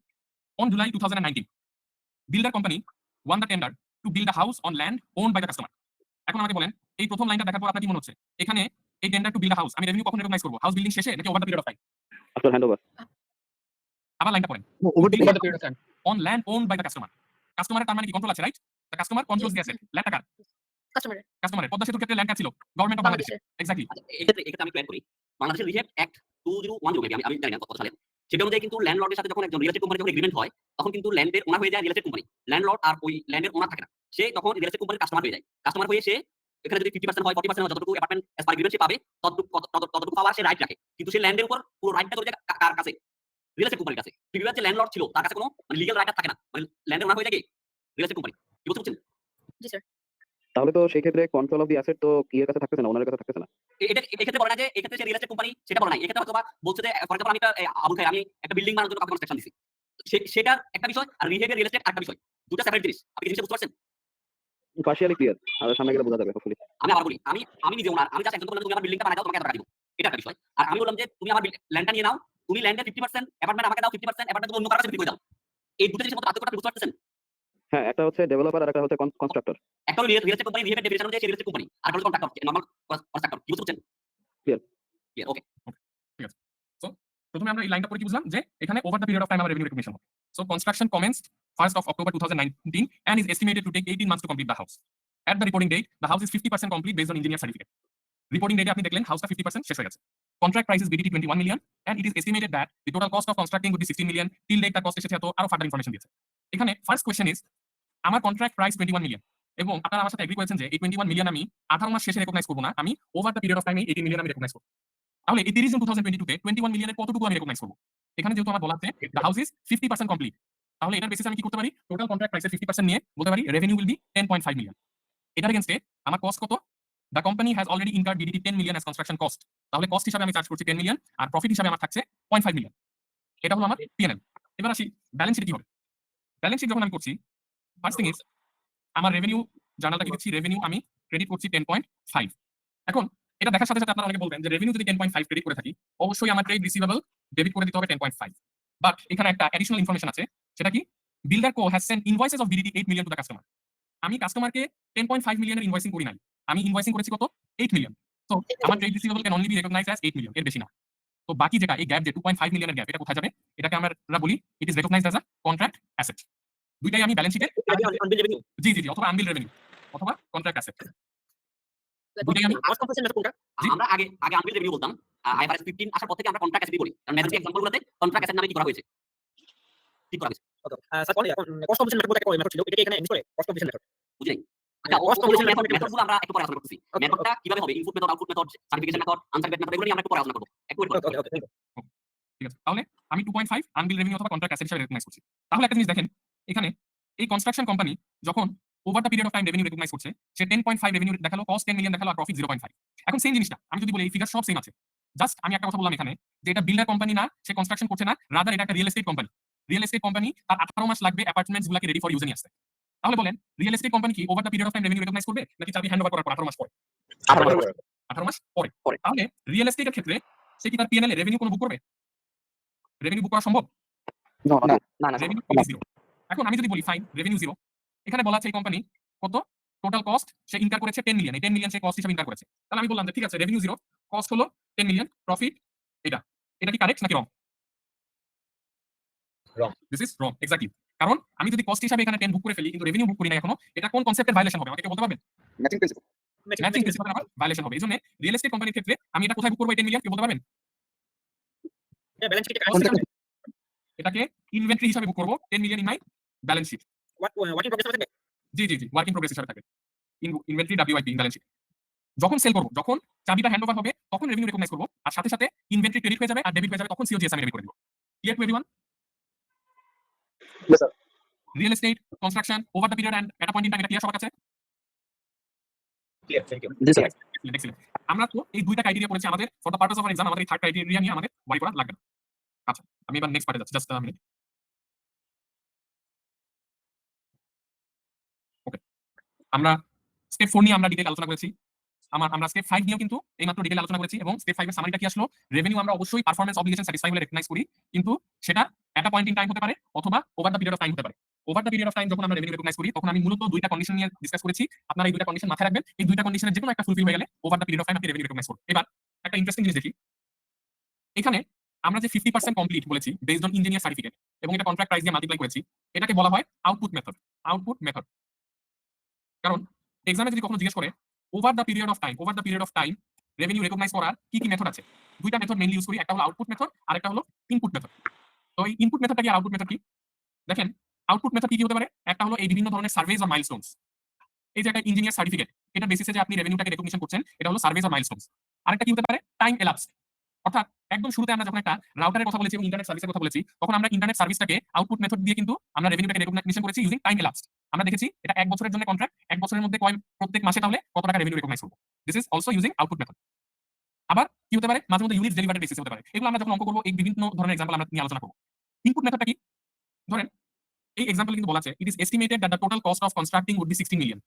Speaker 1: on July 2019 builder company won the tender to build a house on land owned by the customer. এখন আমাকে বলেন এই প্রথম লাইনটা দেখার পর আপনার কি মনে হচ্ছে? এখানে এই tender to build a house আমি রেভিনিউ কখন রেকগনাইজ করব? হাউস বিল্ডিং শেষে নাকি over the period of time?
Speaker 2: After hand over.
Speaker 1: আবার লাইনটা পড়েন।
Speaker 2: Over the period of time.
Speaker 1: On land owned by the customer. কাস্টমারের তার মানে কি কন্ট্রোল আছে, right? The customer controls the asset. ল্যান্ডটা কার?
Speaker 4: কাস্টমারের।
Speaker 1: কাস্টমারের। পদ্মা সেতুর ক্ষেত্রে ল্যান্ড কার ছিল? Government of Bangladesh.
Speaker 4: বাংলাদেশের।
Speaker 1: এক্স্যাক্টলি।
Speaker 5: এক্ষেত্রে আমি একটু অ্যাড করি। বাংলাদেশের রিহেব অ্যাক্ট 2010 মেবি আমি জানি না কত সালে। সেটা অনুযায়ী কিন্তু ল্যান্ডলর্ডের সাথে যখন একজন রিয়েল এস্টেট কোম্পানি যখন এগ্রিমেন্ট হয় তখন কিন্তু ল্যান্ডের ওনার হয়ে যায় রিয়েল এস্টেট কোম্পানি। ল্যান্ডলর্ড আর ওই ল্যান্ডের ওনার থাকে না। সে তখন রিয়েল এস্টেট কোম্পানির কাস্টমার হয়ে যায়। কাস্টমার হয়ে সে এখানে যদি 50% হয় 40% হয় যতটুকু অ্যাপার্টমেন্ট অ্যাজ পার এগ্রিমেন্ট সে পাবে ততটুকু পাওয়ার সে রাইট রাখে। কিন্তু সে ল্যান্ডের উপর পুরো রাইটটা চলে যায় কার কাছে? রিয়েল এস্টেট কোম্পানির কাছে। প্রিভিয়াস যে ল্যান্ডলর্ড ছিল তার কাছে কোনো মানে লিগ্যাল রাইট থাকে না। মানে ল্যান্ডের ওনার হয়ে যায় কি? Real estate company. কি বুঝতে পারছেন?
Speaker 4: জি স্যার।
Speaker 2: তাহলে তো সেই ক্ষেত্রে কন্ট্রোল অফ দি অ্যাসেট তো কি এর কাছে থাকতেছে না, ওনার কাছে থাকতেছে না।
Speaker 5: এটা এক্ষেত্রে বলে না যে এক্ষেত্রে সে রিয়েল এস্টেট কোম্পানি সেটা বলে নাই। এক্ষেত্রে হয়তোবা বলছে যে ফর এক্সাম্পল আমি একটা আবুল খায়ের আমি একটা বিল্ডিং বানানোর জন্য কনস্ট্রাকশন দিছি। সেটার একটা বিষয় আর রিহেভের রিয়েল এস্টেট আরেকটা বিষয়। দুটো সেপারেট জিনিস। আপনি কি জিনিসটা বুঝতে পারছেন?
Speaker 2: পার্শিয়ালি ক্লিয়ার, আর সামনে গেলে বোঝা যাবে হোপফুলি।
Speaker 5: আমি আবার বলি, আমি নিজে ওনার, আমি জাস্ট একজন বললাম তুমি আমার বিল্ডিংটা বানাই দাও, তোমাকে এত টাকা দিব। এটা একটা বিষয়। আর আমি বললাম যে তুমি আমার ল্যান্ডটা নিয়ে নাও, তুমি ল্যান্ডের 50% অ্যাপার্টমেন্ট আমাকে দাও, 50% অ্যাপার্টমেন্ট তুমি অন্য কারো কাছে বিক্রি করে দাও। এই দুটো জিনিসের মধ্যে পার্থক্যটা আপনি বুঝতে পারতেছেন?
Speaker 2: হ্যাঁ, একটা হচ্ছে ডেভেলপার আর একটা হচ্ছে কনস্ট্রাক্টর।
Speaker 5: একটা হলো রিয়েল এস্টেট কোম্পানি রিহেভের ডেফিনিশন অনুযায়ী রিয়েল এস্টেট কোম্পানি, আর একটা হলো কন্ট্রাক্টর নরমাল কনস্ট্রাক্টর। কি বুঝতে পারছেন?
Speaker 2: Clear.
Speaker 5: ক্লিয়ার, ওকে।
Speaker 1: ঠিক আছে। সো প্রথমে আমরা এই লাইনটা পড়ে কি বুঝলাম যে এখানে over the period of time আমার রেভিনিউ রিকগনিশন হবে। So construction commenced 1st of October 2019 and is estimated to take 18 months to complete the house. At the reporting date, the house is 50% complete based on engineer certificate. Reporting date আপনি দেখলেন হাউসটা 50% শেষ হয়ে গেছে। Contract price is BDT 21 million and it is estimated that the total cost of constructing would be 16 million. Till date তার cost এসেছে এত, আরো further information দিয়েছে। এখানে ফার্স্ট কোয়েশ্চেন ইজ আমার কন্ট্রাক্ট প্রাইস 21 মিলিয়ন এবং আপনারা আমার সাথে এগ্রি করেছেন যে এই 21 মিলিয়ন আমি 18 মাস শেষে রেকগনাইজ করব না, আমি ওভার দ্য পিরিয়ড অফ টাইমে 18 মিলিয়ন আমি রেকগনাইজ করব। তাহলে এই 30 জুন 2022 তে 21 মিলিয়নের কতটুকু আমি রেকগনাইজ করব? এখানে যেহেতু আমার বলা আছে দ্য হাউস ইজ 50% কমপ্লিট, তাহলে এটার বেসিসে আমি কি করতে পারি? টোটাল কন্ট্রাক্ট প্রাইসের 50% নিয়ে বলতে পারি রেভিনিউ উইল বি 10.5 মিলিয়ন। এটার এগেইনস্টে আমার কস্ট কত? The company has already incurred BDT 10 million as construction cost. তাহলে কস্ট হিসাবে আমি চার্জ করছি 10 মিলিয়ন আর প্রফিট হিসাবে আমার থাকছে 0.5 মিলিয়ন। এটা হলো আমার P&L। এবার আসি ব্যালেন্স শিট কি হবে? ব্যালেন্স শিট যখন আমি করছি ফার্স্ট থিং ইজ আমার রেভিনিউ জার্নালটা কি দিচ্ছি, রেভিনিউ আমি ক্রেডিট করছি 10.5। এখন এটা দেখার সাথে সাথে আপনারা অনেকে বলবেন যে রেভিনিউ যদি 10.5 ক্রেডিট করে থাকি অবশ্যই আমার ট্রেড রিসিভেবল ডেবিট করে দিতে হবে 10.5। বাট এখানে একটা অ্যাডিশনাল ইনফরমেশন আছে, সেটা কি builder co has Saint invoices of BDT 8 million to the customer. আমি কাস্টমারকে 10.5 মিলিয়নের ইনভয়েসিং করি নাই, আমি ইনভয়েসিং করেছি কত? 8 মিলিয়ন। সো আমার trade receivable can only be recognised as 8 million, এর বেশি না। তো বাকি যেটা এই গ্যাপ যে 2.5 মিলিয়নের গ্যাপ, এটা কোথায় যাবে? এটাকে আমরা বলি it is recognised as a contract asset. দুইটাই আমি ব্যালেন্স শিটে
Speaker 6: আনবিল রেভিনিউ।
Speaker 1: জি অথবা আনবিল রেভিনিউ অথবা কন্ট্রাক্ট অ্যাসেট দুইটাই আমি
Speaker 6: কস্ট কম্পোজিশন মেথড কোনটা?
Speaker 1: জি।
Speaker 5: আমরা আগে আনবিল রেভিনিউ বলতাম। IFRS 15 আসার পর থেকে আমরা কন্ট্রাক্ট অ্যাসেট বলি। কারণ ম্যাথমেটিক্স এক্সাম্পল গুলোতে কন্ট্রাক্ট অ্যাসেট নামে কি করা হয়েছে? ঠিক করা হয়েছে।
Speaker 6: ওকে। স্যার কোন কস্ট কম্পোজিশন মেথড বলতে একটা মেথড ছিল, এটা কি এখানে ইউজ করে কস্ট কম্পোজিশন মেথড?
Speaker 5: বুঝি নাই। আচ্ছা,
Speaker 6: cost composition method
Speaker 5: মেথডগুলো আমরা একটু পরে আলোচনা করতেছি।
Speaker 6: Okay,
Speaker 5: মেথডটা কিভাবে হবে? Input method, output method, certification method, uncertificate method, এগুলো নিয়ে আমরা একটু পরে আলোচনা করব। একটু wait করুন।
Speaker 6: Okay thank you.
Speaker 1: ঠিক আছে। তাহলে আমি 2.5 আনবিল রেভিনিউ অথবা কন্ট্রাক্ট অ্যাসেট হিসেবে রেকগনাইজ করছি। তাহলে একটা জিনিস দেখেন, এখানে এই কনস্ট্রাকশন কোম্পানি যখন over the period of time revenue recognise করছে, সে 10.5 রেভিনিউ দেখালো, কস্ট 10 মিলিয়ন দেখালো আর প্রফিট 0.5। এখন সেম জিনিসটা আমি যদি বলি এই ফিগার সব সেম আছে, জাস্ট আমি একটা কথা বললাম এখানে যে এটা বিল্ডার কোম্পানি না, সে কনস্ট্রাকশন করছে না, রাদার এটা একটা real estate company. Real estate company তার 18 মাস লাগবে অ্যাপার্টমেন্টস গুলোকে রেডি ফর ইউজে নিয়ে আসতে। তাহলে বলেন রিয়েল এস্টেট কোম্পানি কি over the period of time revenue recognise করবে নাকি চাবি হ্যান্ড ওভার করার পর 18 মাস পরে? 18 মাস পরে। তাহলে রিয়েল এস্টেটের ক্ষেত্রে সে কি তার P&L এ রেভিনিউ কোনো বুক করবে? রেভিনিউ বুক করা সম্ভব?
Speaker 2: না,
Speaker 1: রেভিনিউ 0। এখন আমি যদি বলি ফাইন রেভিনিউ 0, এখানে বলা আছে এই কোম্পানি কত টোটাল কস্ট সে ইনকার করেছে 10 মিলিয়ন, এই 10 মিলিয়ন সে কস্ট হিসেবে ইনকার করেছে। তাহলে আমি বললাম যে ঠিক আছে রেভিনিউ 0, কস্ট হলো 10 মিলিয়ন, প্রফিট এটা কি কারেক্ট নাকি রং?
Speaker 2: Wrong.
Speaker 1: This is wrong, exactly. কারণ আমি যদি কস্ট হিসাবে এখানে 10 বুক করে ফেলি কিন্তু রেভিনিউ বুক করি না এখনো, এটা কোন কনসেপ্টের ভায়োলেশন হবে আমাকে কেউ বলতে পারবেন?
Speaker 2: Matching principal.
Speaker 1: ম্যাচিং প্রিন্সিপালের আবার ভায়োলেশন হবে। এইজন্য রিয়েল এস্টেট কোম্পানির ক্ষেত্রে আমি এটা কোথায় বুক করব এই 10 মিলিয়ন কেউ বলতে পারবেন?
Speaker 6: এটা ব্যালেন্স শিটে
Speaker 1: Cost হিসাবে এটাকে ইনভেন্টরি হিসাবে বুক করব 10 million in my balance sheet.
Speaker 6: Working progress থাকবে।
Speaker 1: জি ওয়ার্ক ইন প্রোগ্রেস হিসাবে থাকবে ইনভেন্টরি WIP ব্যালেন্স শিট। যখন সেল করব, যখন চাবিটা হ্যান্ড ওভার হবে তখন রেভিনিউ রেকগনাইজ করব আর সাথে সাথে ইনভেন্টরি ক্রেডিট হয়ে যাবে আর ডেবিট হয়ে যাবে, তখন COGS আমি ডেবিট করে দেব। Clear to everyone?
Speaker 2: Yes, sir.
Speaker 1: Real estate, construction, over the period and at a point in time, এটা ক্লিয়ার সবার কাছে?
Speaker 6: Clear, thank you.
Speaker 2: জি স্যার।
Speaker 1: এক্সিলেন্ট। আমরা তো এই দুইটা ক্রাইটেরিয়া পড়েছি, আমাদের for the purpose of our exam আমাদের এই থার্ড ক্রাইটেরিয়া নিয়ে আমাদের ওয়ারি করা লাগবে না। আচ্ছা, আমি এবার নেক্সট পার্টে যাচ্ছি, জাস্ট আ মিনিট। ওকে, আমরা স্টেপ 4 নিয়ে আমরা ডিটেইল আলোচনা করেছি। আমরা স্টেপ 5 নিয়েও কিন্তু এইমাত্র ডিটেইল আলোচনা করেছি এবং স্টেপ 5 এর সামারিটা কি আসলো? রেভিনিউ আমরা অবশ্যই পারফরম্যান্স অব্লিগেশন স্যাটিসফাই হলে রেকগনাইজ করি, কিন্তু সেটা এট আ পয়েন্ট ইন টাইম হতে পারে অথবা over the period of time হতে পারে। Over the period of time যখন আমরা রেভিনিউ রেকগনাইজ করি তখন আমি মূলত দুইটা কন্ডিশন নিয়ে ডিসকাস করেছি। আপনারা এই দুইটা কন্ডিশন মাথায় রাখবেন, এই দুইটা কন্ডিশনের যেকোনো একটা ফুলফিল হয়ে গেলে over the period of time আপনি রেভিনিউ রেকগনাইজ করবেন। এবার একটা ইন্টারেস্টিং জিনিস দেখি, এখানে আমরা যে 50% কমপ্লিট বলেছি বেসড অন ইঞ্জিনিয়ার সার্টিফিকেট এবং এটা কন্ট্রাক্ট প্রাইস দিয়ে মাল্টিপ্লাই করেছি, এটাকে বলা হয় আউটপুট মেথড। কারণ এক্সামে যদি কখনো জিজ্ঞেস করে over the period of time revenue recognise করার কি মেথড আছে, দুইটা মেথড মেইনলি ইউজ করি, একটা হলো আউটপুট মেথড আর একটা হলো ইনপুট মেথড। তো এই ইনপুট মেথডটা কি আর আউটপুট মেথড কি? দেখেন আউটপুট মেথড কি হতে পারে? একটা হলো এই বিভিন্ন ধরনের সার্ভেজ বা মাইলস্টোনস। এই যে একটা ইঞ্জিনিয়ার সার্টিফিকেট, এটা বেসিসে যে আপনি রেভিনিউটাকে রেকগনিশন করছেন, এটা হলো সার্ভেজ বা মাইলস্টোনস। আরেকটা কি হতে পারে? টাইম এলাপস, অর্থাৎ একদম শুরুতে আমরা যখন একটা রাউটারের কথা বলেছি এবং ইন্টারনেট সার্ভিসের কথা বলেছি, তখন আমরা ইন্টারনেট সার্ভিসটাকে আউটপুট মেথড দিয়ে কিন্তু আমরা রেভিনিউটাকে রেকগনিশন করেছি ইউজিং টাইম এলাপসড। আমরা দেখেছি এটা 1 বছরের জন্য কন্ট্রাক্ট, 1 বছরের মধ্যে প্রত্যেক মাসে তাহলে কত টাকা রেভিনিউ রেকগনাইজ করব। This is also using output method. আবার কি হতে পারে, মাঝে মধ্যে ইউনিট ডেলিভারি বেসিস হতে পারে। এগুলো আমরা যখন অঙ্ক করব এই বিভিন্ন ধরনের এক্সাম্পল আমরা নিয়ে আলোচনা করব। ইনপুট মেথডটা কি? ধরেন এই এক্সাম্পল কিন্তু বলা আছে it is estimated that the total cost of constructing would be 16 million.